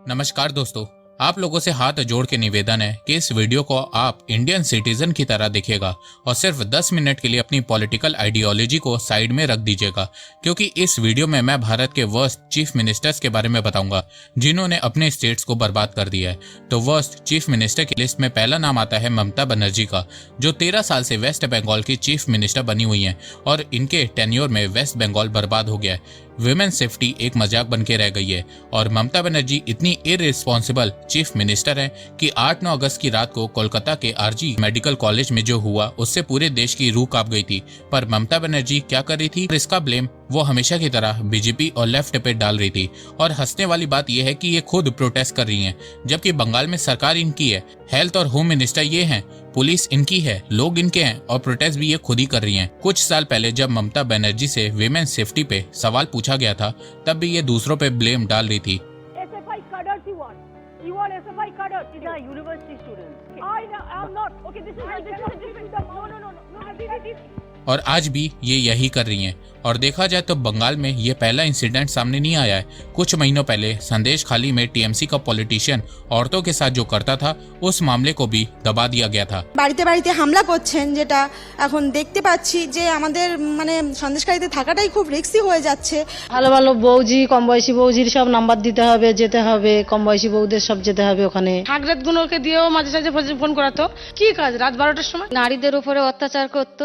नमस्कार दोस्तों, आप लोगों से हाथ जोड़ के निवेदन है कि इस वीडियो को आप इंडियन सिटीजन की तरह देखिएगा और सिर्फ 10 मिनट के लिए अपनी पॉलिटिकल आइडियोलॉजी को साइड में रख दीजिएगा, क्योंकि इस वीडियो में मैं भारत के वर्स्ट चीफ मिनिस्टर्स के बारे में बताऊंगा जिन्होंने अपने स्टेट्स को बर्बाद कर दिया है। तो वर्स्ट चीफ मिनिस्टर की लिस्ट में पहला नाम आता है ममता बनर्जी का, जो 13 साल से वेस्ट बंगाल की चीफ मिनिस्टर बनी हुई हैं और इनके टेन्योर में वेस्ट बंगाल बर्बाद हो गया है। विमेन सेफ्टी एक मजाक बन के रह गई है और ममता बनर्जी इतनी इररिस्पॉन्सिबल चीफ मिनिस्टर है कि 8-9 अगस्त की रात को कोलकाता के आरजी मेडिकल कॉलेज में जो हुआ उससे पूरे देश की रूह कांप गई थी। पर ममता बनर्जी क्या कर रही थी? इसका ब्लेम वो हमेशा की तरह बीजेपी और लेफ्ट पे डाल रही थी। और हंसने वाली बात यह है कि ये खुद प्रोटेस्ट कर रही हैं, जबकि बंगाल में सरकार इनकी है, हेल्थ और होम मिनिस्टर ये हैं, पुलिस इनकी है, लोग इनके हैं और प्रोटेस्ट भी ये खुद ही कर रही हैं। कुछ साल पहले जब ममता बनर्जी से विमेन सेफ्टी पे सवाल पूछा गया था, तब भी ये दूसरों पे ब्लेम डाल रही थी। और आज भी ये यही कर रही हैं। और देखा जाए तो बंगाल में ये पहला इंसिडेंट सामने नहीं आया है। कुछ महीनों पहले संदेश खाली में टीएमसी का पॉलिटिशियन औरतों के साथ जो करता था, उस मामले को भी दबा दिया गया था। বাড়িতে বাড়িতে হামলা করছেন, যেটা এখন দেখতে পাচ্ছি যে আমাদের মানে সন্দেশকারীতে থাকাটাই খুব রিস্কি হয়ে যাচ্ছে। ভালো ভালো বউজি, কম বয়সী বউজির সব নাম্বার দিতে হবে, যেতে হবে, কম বয়সী বউদের সব যেতে হবে ওখানে। হাগরাত গুলোকে দিয়েও মাঝে সাঝে ফোন করাতো। কি কাজ? রাত 12টার সময় নারীদের উপরে অত্যাচার করতো।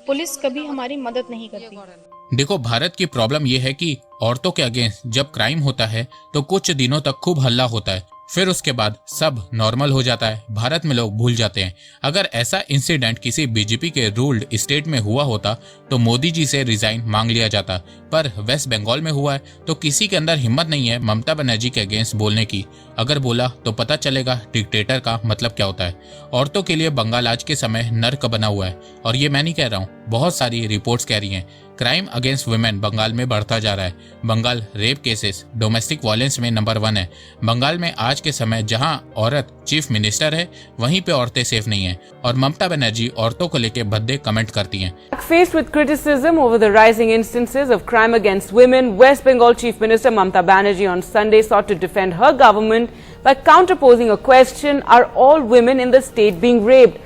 पुलिस कभी हमारी मदद नहीं करती। देखो, भारत की प्रॉब्लम यह है कि औरतों के अगेंस्ट जब क्राइम होता है तो कुछ दिनों तक खूब हल्ला होता है, फिर उसके बाद सब नॉर्मल हो जाता है। भारत में लोग भूल जाते हैं। अगर ऐसा इंसिडेंट किसी बीजेपी के रूल्ड स्टेट में हुआ होता तो मोदी जी से रिजाइन मांग लिया जाता, पर वेस्ट बंगाल में हुआ है तो किसी के अंदर हिम्मत नहीं है ममता बनर्जी के अगेंस्ट बोलने की। अगर बोला तो पता चलेगा डिक्टेटर का मतलब क्या होता है। औरतों के लिए बंगाल आज के समय नर्क बना हुआ है और ये मैं नहीं कह रहा हूँ, बहुत सारी रिपोर्ट्स कह रही हैं। क्राइम अगेंस्ट वुमेन बंगाल में बढ़ता जा रहा है। Bengal rape cases, domestic violence में नंबर 1 है। बंगाल में आज के समय जहां औरत चीफ मिनिस्टर है, वहीं पे औरतें सेफ नहीं हैं और ममता बनर्जी औरतों को लेकर भद्दे कमेंट करती हैं। Faced with criticism over the rising instances of crime against women, West Bengal Chief Minister Mamata Banerjee on Sunday sought to defend her government by counterposing a question, are all women in the state being raped?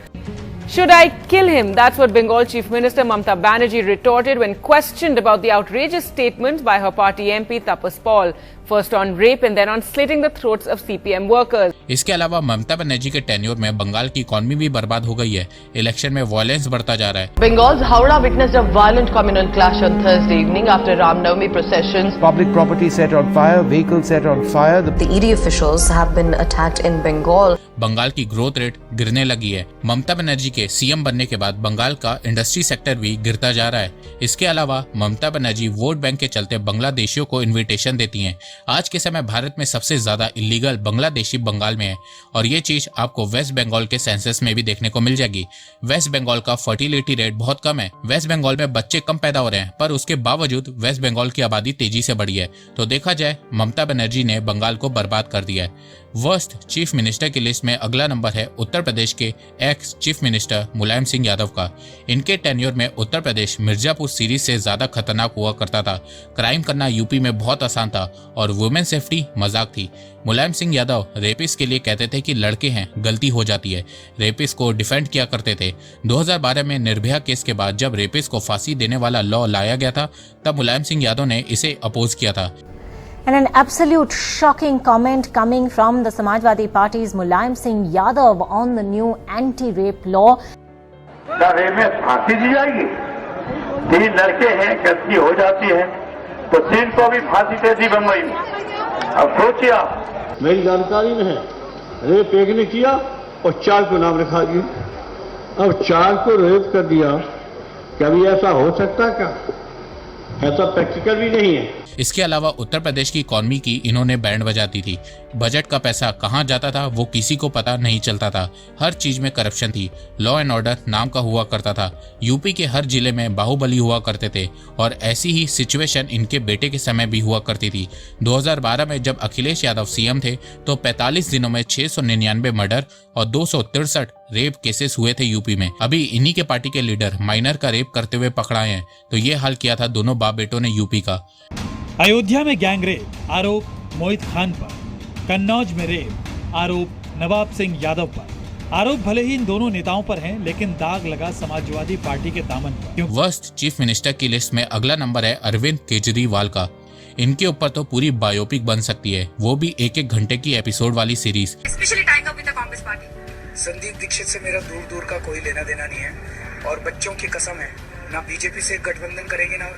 Should I kill him? That's what Bengal Chief Minister Mamata Banerjee retorted when questioned about the outrageous statements by her party MP Tapas Paul, first on rape and then on slitting the throats of CPM workers. इसके अलावा ममता बनर्जी के tenure में बंगाल की economy भी बर्बाद हो गई है। इलेक्शन में वायलेंस बढ़ता जा रहा है। Bengal's Howrah witnessed a violent communal clash on Thursday evening after Ram Navami processions. Public property set on fire, vehicles set on fire. The ED officials have been attacked in Bengal. Bengal की growth rate गिरने लगी है। ममता बनर्जी के CM बनने के बाद बंगाल का industry sector भी गिरता जा रहा है। इसके अलावा ममता बनर्जी वोट बैंक के चलते बांग्लादेशियों को इनविटेशन देती हैं। आज के समय भारत में सबसे ज्यादा इलीगल बांग्लादेशी बंगाल में है और ये चीज आपको वेस्ट बंगाल के सेंसस में भी देखने को मिल जाएगी। वेस्ट बंगाल का फर्टिलिटी रेट बहुत कम है। वेस्ट बंगाल में बच्चे कम पैदा हो रहे हैं, पर उसके बावजूद वेस्ट बंगाल की आबादी तेजी से बढ़ी है। तो देखा जाए, ममता बनर्जी ने बंगाल को बर्बाद कर दिया है। वर्स्ट चीफ मिनिस्टर की लिस्ट में अगला नंबर है उत्तर प्रदेश के ex chief minister Mulayam Singh Yadav का। इनके टेन्योर में उत्तर प्रदेश मिर्जापुर सीरीज से ज्यादा खतरनाक हुआ करता था। क्राइम करना यूपी में बहुत आसान था और वुमेन सेफ्टी मजाक थी। मुलायम सिंह यादव रेपिस्ट के लिए कहते थे कि लड़के हैं, गलती हो जाती है। रेपिस्ट को डिफेंड किया करते थे। 2012 में निर्भया केस के बाद जब रेपिस्ट को फांसी देने वाला लॉ लाया गया था, तब मुलायम सिंह यादव ने इसे अपोज किया था। And an absolute shocking comment coming from the Samajwadi Party's Mulayam Singh Yadav on the new anti-rape law. Rape में फांसी दी जाएगी? 3 लड़के हैं, गलती हो जाती है तो 3 को भी फांसी दे दी बम्बई में। अब सोचिए आप। मेरी जानकारी में है रेप एक ने किया और 4 को नाम रखा दिया। अब 4 को रेप कर दिया, कभी ऐसा हो सकता क्या? ऐसा प्रैक्टिकल भी नहीं है। इसके अलावा उत्तर प्रदेश की इकॉनमी की इन्होंने बैंड बजाती थी। बजट का पैसा कहां जाता था वो किसी को पता नहीं चलता था। हर चीज में करप्शन थी। लॉ एंड ऑर्डर नाम का हुआ करता था। यूपी के हर जिले में बाहुबली हुआ करते थे और ऐसी ही सिचुएशन इनके बेटे के समय भी हुआ करती थी। 2012 में जब अखिलेश यादव सीएम थे तो 45 दिनों में 699 मर्डर और 263 रेप केसेस हुए थे यूपी में। अभी इन्हीं के पार्टी के लीडर माइनर का रेप करते हुए पकड़ाए हैं। तो ये हाल किया था दोनों बाप बेटों ने यूपी का। अयोध्या में गैंगरेप आरोप मोहित खान पर, कन्नौज में रेप आरोप नवाब सिंह यादव पर। आरोप भले ही इन दोनों नेताओं पर हैं, लेकिन दाग लगा समाजवादी पार्टी के दामन पर। वर्स्ट चीफ मिनिस्टर की लिस्ट में अगला नंबर है अरविंद केजरीवाल का। इनके ऊपर तो पूरी बायोपिक बन सकती है, वो भी 1-1 घंटे की एपिसोड वाली series. Specially tying up with the Congress party. Sandeep Dikshit से मेरा दूर दूर का कोई लेना देना नहीं है, और बच्चों की कसम है, ना बीजेपी से गठबंधन करेंगे ना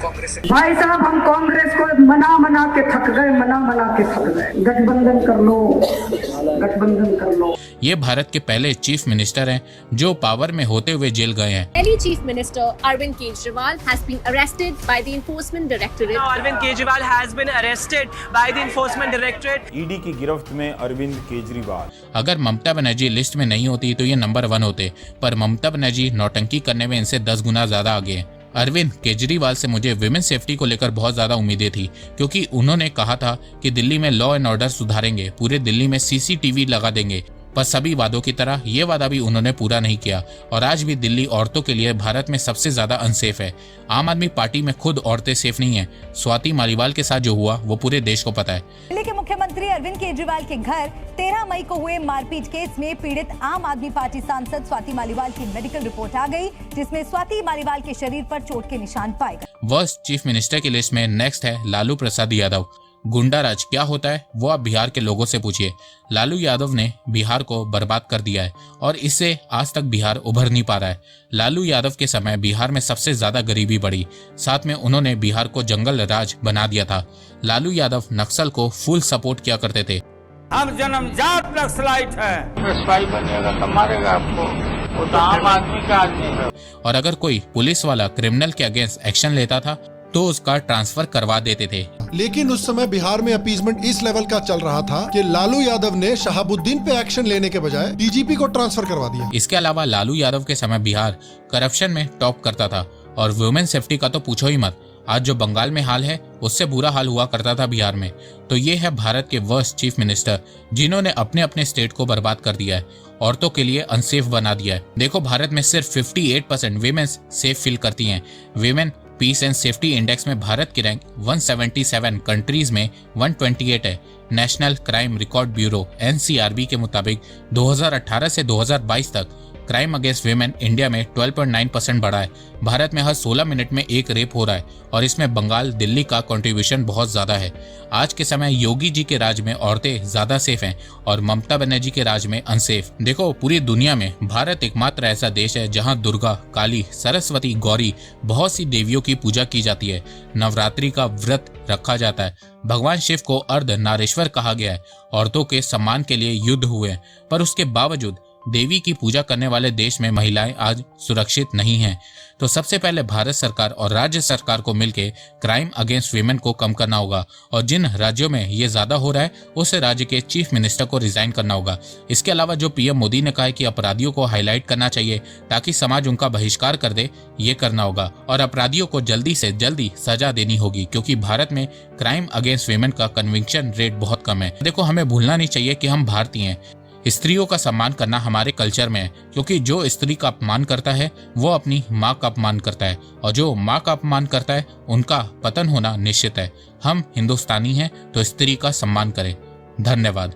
कांग्रेस से। भाई साहब, हम कांग्रेस को मना के थक गए, मना के थक गए। गठबंधन कर लो, गठबंधन कर लो। ये भारत के पहले चीफ मिनिस्टर हैं जो पावर में होते हुए जेल गए हैं। Delhi Chief Minister Arvind Kejriwal has been arrested by the Enforcement Directorate. Now Arvind Kejriwal has been arrested by the Enforcement Directorate. ED की गिरफ्त में अरविंद केजरीवाल। अगर ममता बनर्जी लिस्ट में नहीं होती तो ये नंबर 1 होते, पर ममता बनर्जी नौटंकी करने में इनसे 10 गुना ज्यादा आगे हैं। अरविंद केजरीवाल से मुझे विमेन सेफ्टी को लेकर बहुत ज्यादा उम्मीदें थी, क्योंकि उन्होंने कहा था कि दिल्ली में लॉ एंड ऑर्डर सुधारेंगे, पूरे दिल्ली में सीसीटीवी लगा देंगे, पर सभी वादों की तरह ये वादा भी उन्होंने पूरा नहीं किया और आज भी दिल्ली औरतों के लिए भारत में सबसे ज्यादा अनसेफ है। आम आदमी पार्टी में खुद औरतें सेफ नहीं है। स्वाति मालीवाल के साथ जो हुआ वो पूरे देश को पता है। दिल्ली के मुख्यमंत्री अरविंद केजरीवाल के घर 13 मई को हुए मारपीट केस में पीड़ित आम आदमी पार्टी सांसद स्वाति मालीवाल की मेडिकल रिपोर्ट आ गई, जिसमें स्वाति मालीवाल के शरीर पर चोट के निशान पाए गए। वर्स्ट चीफ मिनिस्टर की लिस्ट में नेक्स्ट है लालू प्रसाद यादव। गुंडा राज क्या होता है वो आप बिहार के लोगों से पूछिए। लालू यादव ने बिहार को बर्बाद कर दिया है और इससे आज तक बिहार उभर नहीं पा रहा है। लालू यादव के समय बिहार में सबसे ज्यादा गरीबी बढ़ी, साथ में उन्होंने बिहार को जंगल राज बना दिया था। लालू यादव नक्सल को फुल सपोर्ट किया करते थे। हम जन्मजात नक्सलाइट है, बनेगा तो मारेगा आपको, वो तो आम आदमी का आदमी है। और अगर कोई पुलिस वाला क्रिमिनल के अगेंस्ट एक्शन लेता था तो उसका ट्रांसफर करवा देते थे। लेकिन उस समय बिहार में अपीजमेंट इस लेवल का चल रहा था कि लालू यादव ने शहाबुद्दीन पे एक्शन लेने के बजाय डीजीपी को ट्रांसफर करवा दिया। इसके अलावा लालू यादव के समय बिहार करप्शन में टॉप करता था और वुमेन सेफ्टी का तो पूछो ही मत। आज जो बंगाल में हाल है उससे बुरा हाल हुआ करता था बिहार में। तो ये है भारत के वर्स्ट चीफ मिनिस्टर जिन्होंने अपने अपने स्टेट को बर्बाद कर दिया है, औरतों के लिए अनसेफ बना दिया है। देखो भारत में सिर्फ 58% वीमेन सेफ फील करती हैं। Women peace and safety index में भारत की रैंक 177 कंट्रीज में 128 है। National crime record bureau NCRB के मुताबिक 2018 से 2022 तक क्राइम अगेंस्ट वीमेन इंडिया में 12.9% बढ़ा है। भारत में हर 16 मिनट में एक रेप हो रहा है और इसमें बंगाल, दिल्ली का कंट्रीब्यूशन बहुत ज्यादा है। आज के समय योगी जी के राज में औरतें ज्यादा सेफ हैं और ममता बनर्जी के राज में अनसेफ। देखो पूरी दुनिया में भारत एकमात्र ऐसा देश है जहां दुर्गा, काली, सरस्वती, गौरी बहुत सी देवियों की पूजा की जाती है। नवरात्रि का व्रत रखा जाता है। भगवान शिव को अर्धनारीश्वर कहा गया है। औरतों के सम्मान के लिए युद्ध हुए, पर उसके बावजूद देवी की पूजा करने वाले देश में महिलाएं आज सुरक्षित नहीं हैं। तो सबसे पहले भारत सरकार और राज्य सरकार को मिलकर क्राइम अगेंस्ट वीमेन को कम करना होगा और जिन राज्यों में ये ज्यादा हो रहा है उस राज्य के चीफ मिनिस्टर को रिजाइन करना होगा। इसके अलावा जो पीएम मोदी ने कहा है कि अपराधियों को हाईलाइट करना चाहिए ताकि समाज उनका बहिष्कार कर दे, ये करना होगा और अपराधियों को जल्दी से जल्दी सजा देनी होगी, क्योंकि भारत में क्राइम अगेंस्ट वीमेन का कन्विक्शन रेट बहुत कम है। देखो हमें भूलना नहीं चाहिए कि हम भारतीय हैं। स्त्रियों का सम्मान करना हमारे कल्चर में है, क्योंकि जो स्त्री का अपमान करता है वो अपनी माँ का अपमान करता है और जो माँ का अपमान करता है उनका पतन होना निश्चित है। हम हिंदुस्तानी हैं तो स्त्री का सम्मान करें। धन्यवाद।